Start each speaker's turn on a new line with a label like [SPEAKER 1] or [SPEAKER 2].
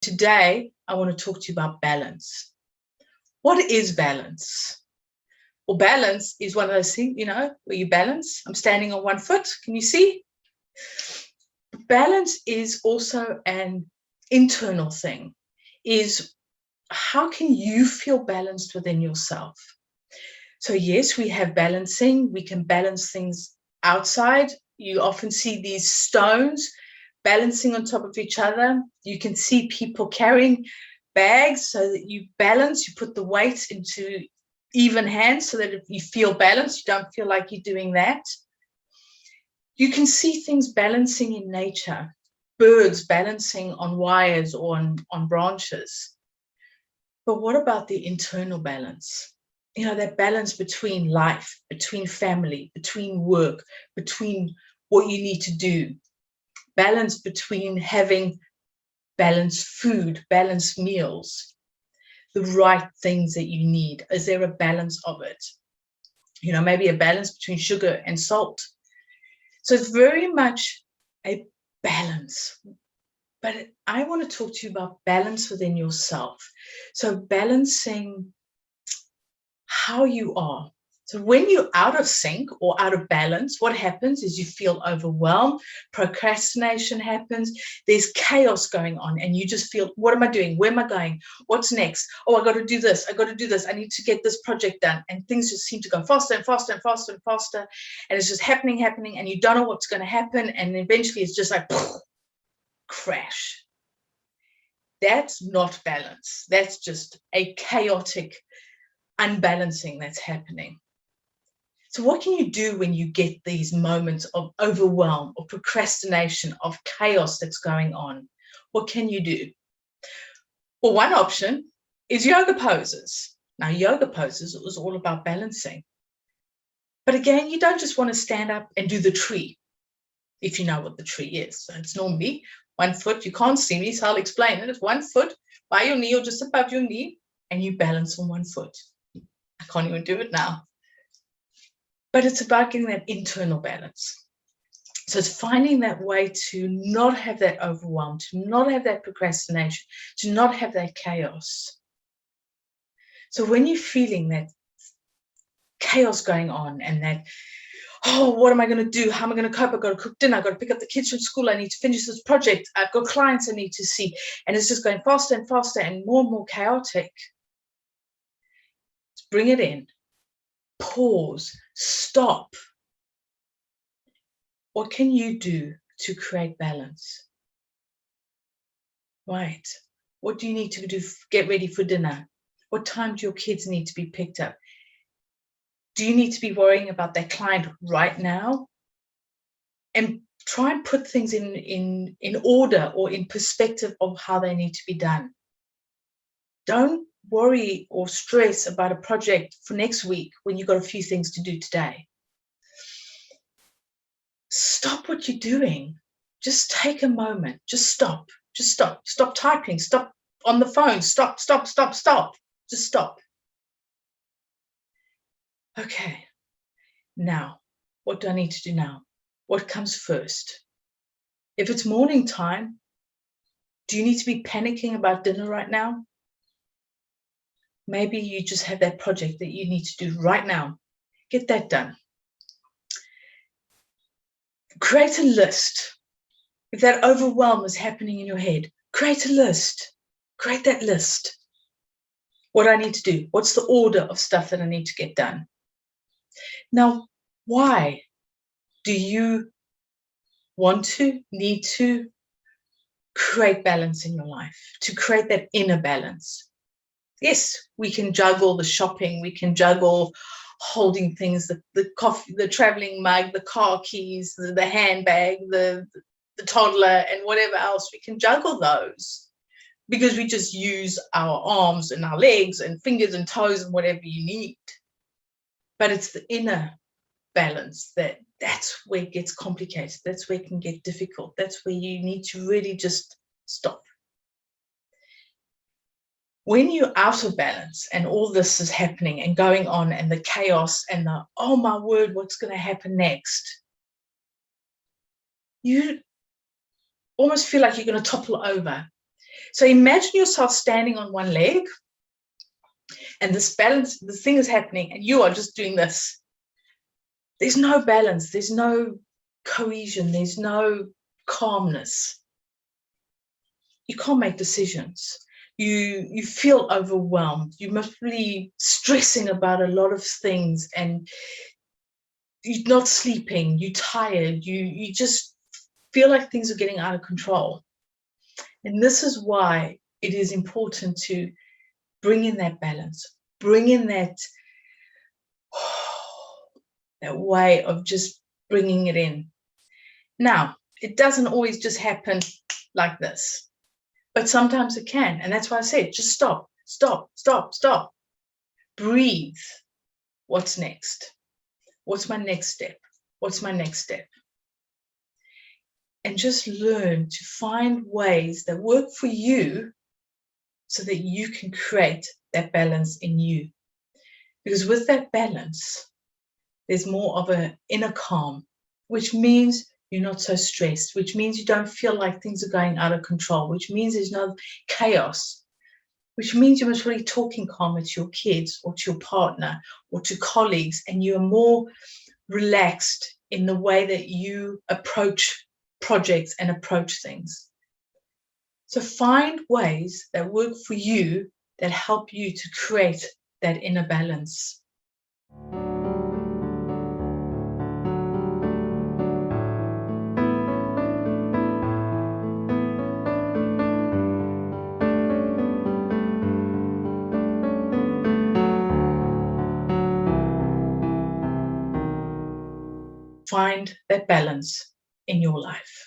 [SPEAKER 1] Today, I want to talk to you about balance. What is balance? Well, balance is one of those things, where you balance. I'm standing on one foot. Can you see? Balance is also an internal thing, is how can you feel balanced within yourself? So yes, we have balancing. We can balance things outside. You often see these stones balancing on top of each other. You can see people carrying bags so that you balance, you put the weight into even hands so that if you feel balanced, you don't feel like you're doing that. You can see things balancing in nature, birds balancing on wires or on branches. But what about the internal balance? That balance between life, between family, between work, between what you need to do, balance between having balanced food, balanced meals, the right things that you need. Is there a balance of it? Maybe a balance between sugar and salt. So it's very much a balance. But I want to talk to you about balance within yourself. So balancing how you are. So when you're out of sync or out of balance, what happens is you feel overwhelmed, procrastination happens, there's chaos going on, and you just feel, what am I doing? Where am I going? What's next? Oh, I got to do this. I need to get this project done. And things just seem to go faster and faster and faster and faster. And it's just happening, and you don't know what's going to happen. And eventually it's just like, crash. That's not balance. That's just a chaotic unbalancing that's happening. So what can you do when you get these moments of overwhelm or procrastination, of chaos that's going on? What can you do? Well, one option is yoga poses. Now, yoga poses is all about balancing. But again, you don't just want to stand up and do the tree, if you know what the tree is. So it's normally 1 foot. You can't see me, so I'll explain it. It's 1 foot by your knee or just above your knee, and you balance on 1 foot. I can't even do it now. But it's about getting that internal balance. So it's finding that way to not have that overwhelm, to not have that procrastination, to not have that chaos. So when you're feeling that chaos going on and that, oh, what am I going to do? How am I going to cope? I've got to cook dinner. I've got to pick up the kids from school. I need to finish this project. I've got clients I need to see. And it's just going faster and faster and more chaotic. Let's bring it in. Pause. Stop. What can you do to create balance? Right. What do you need to do? Get ready for dinner. What time do your kids need to be picked up? Do you need to be worrying about that client right now? And try and put things in order or in perspective of how they need to be done. Don't worry or stress about a project for next week when you've got a few things to do today. Stop what you're doing. Just take a moment. Just stop. Just stop. Stop typing. Stop on the phone. Stop. Just stop. Okay. Now, what do I need to do now? What comes first? If it's morning time, do you need to be panicking about dinner right now? Maybe you just have that project that you need to do right now. Get that done. Create a list. If that overwhelm is happening in your head, create a list. Create that list. What I need to do. What's the order of stuff that I need to get done? Now, why do you want to, need to create balance in your life, to create that inner balance? Yes, we can juggle the shopping, we can juggle holding things, the coffee, the traveling mug, the car keys, the handbag, the toddler, and whatever else. We can juggle those because we just use our arms and our legs and fingers and toes and whatever you need. But it's the inner balance that's where it gets complicated. That's where it can get difficult. That's where you need to really just stop. When you're out of balance and all this is happening and going on and the chaos and the, oh my word, what's going to happen next? You almost feel like you're going to topple over. So imagine yourself standing on one leg and this thing is happening and you are just doing this. There's no balance. There's no cohesion. There's no calmness. You can't make decisions. You feel overwhelmed. You must be stressing about a lot of things and you're not sleeping. You're tired. You just feel like things are getting out of control. And this is why it is important to bring in that balance, bring in that way of just bringing it in. Now, it doesn't always just happen like this, but sometimes it can. And that's why I said, just stop. Breathe. What's next? What's my next step? What's my next step? And just learn to find ways that work for you so that you can create that balance in you. Because with that balance, there's more of an inner calm, which means you're not so stressed, which means you don't feel like things are going out of control, which means there's no chaos, which means you're really talking calmer to your kids or to your partner or to colleagues, and you're more relaxed in the way that you approach projects and approach things. So find ways that work for you that help you to create that inner balance. Find that balance in your life.